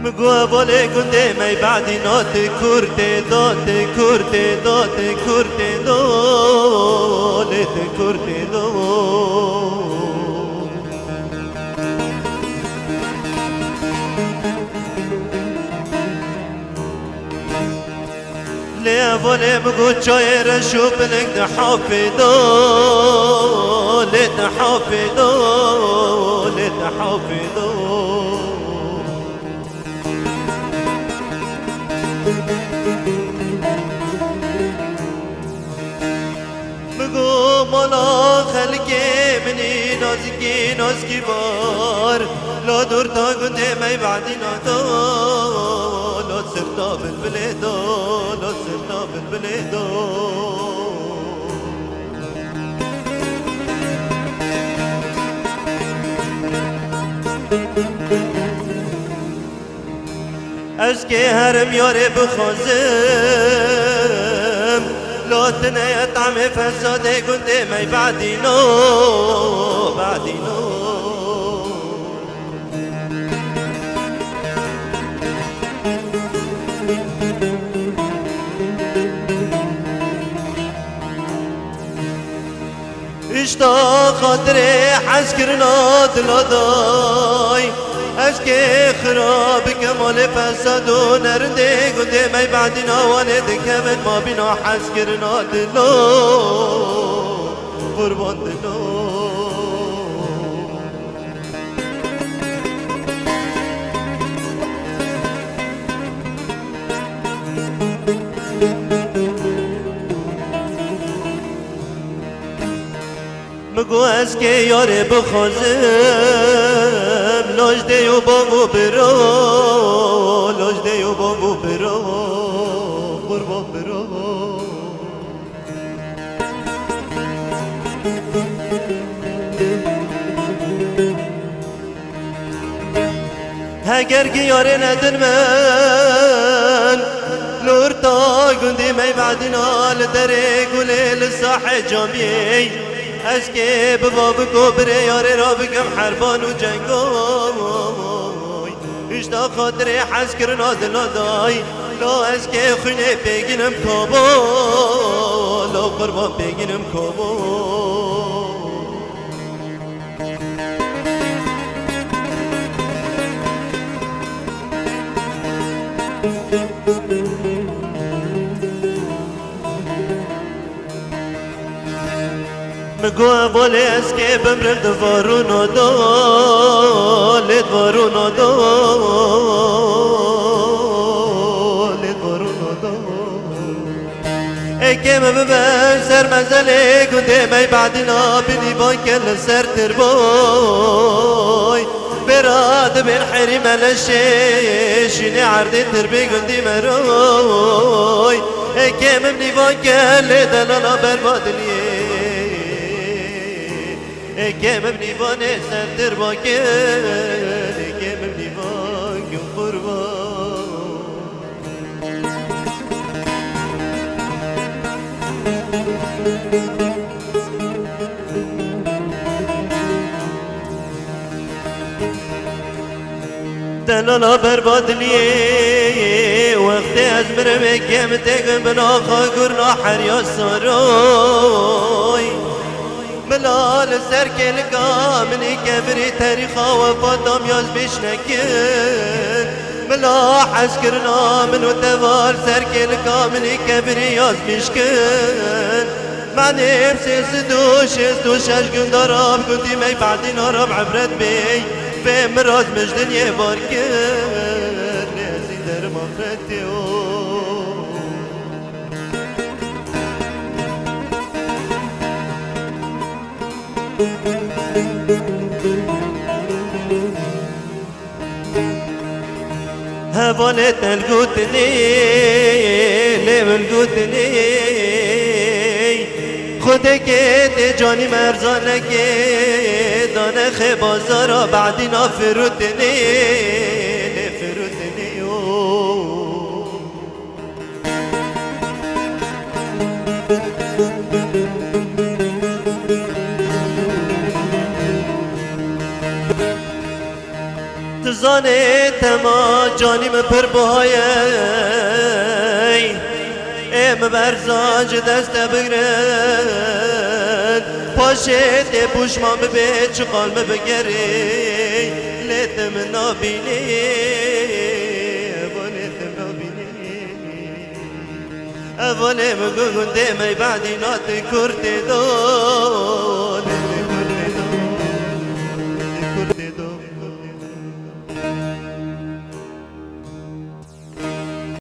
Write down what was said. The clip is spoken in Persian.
مگو بوله گنده می بعدی نات کرده دات کرده دات کرده دالت کرده دو لیا بوله مگو چای رشو بلنگ ده حافظو لت حافظو لت حافظو مگو مالا خلقه منی نازکی نازکی بار لا دور تا گنده می بعدی نادا لا سرطا بالبله دا لا سرطا بالبله دا از که هرم یاره بخوازم لا تنيا طعم فساد قلت ما بعدينو بعدينو اشتا خاطري حسكرنا دلاداي اشكي خراب كمال فساد ونردي قلت ما بعدنا والد كمن ما بنا حسكرنا دلو قربان دلو مگو از که یاره بخوازم لاجده و بامو برو لاجده و بامو برو قربان برو اگر که یاره ندن من لور تا گندی می بعدنا لدره گله لصاح جامیه از که بباب گبره یاره را بگم حربان و جنگای اشتا خاطر حس کرنا دلادای لا از که خونه بگینم کابا لا قربان بگینم کابا مگو اولی از که بمرم دوارون و دال دوارون و دال دوارون و دال ای که مببر سر مزله گنده می بعدنا بینی بای کل سر تر بای براد بین حریم لشه شینی عرده تر بی گندی مروی ای که مبنی بای کل دلالا بربادلیه كم بنيفان سنتر باكر كم بنيفان كم قربان دلالا برباد لیه وقت از مرمه کم تگم بنا خاگرنا حریا ساروی ملال سر کلگا منی کبری تاریخا وفاتم یاز بیش نکن ملا حس کرنا منو دوال سر کلگا منی کبری یاز بیش کن من امسیس دوشش گندارم گندی می بعدی نارم عبرت بی به مراز مجدن یه بار کن نیزی در مفرتی هوالت القوتني ليه القوتني تكيت جاني مرزانك دانا خي بازارا بعدنا فرتني فرتني تزاني تما جاني مپر بهاي ام برزاج دست بگرد پاشت پوشمان ببه چقال بگری لیتم نابینی لیتم نابینی اوانم گنده می بعدی نات کرد دو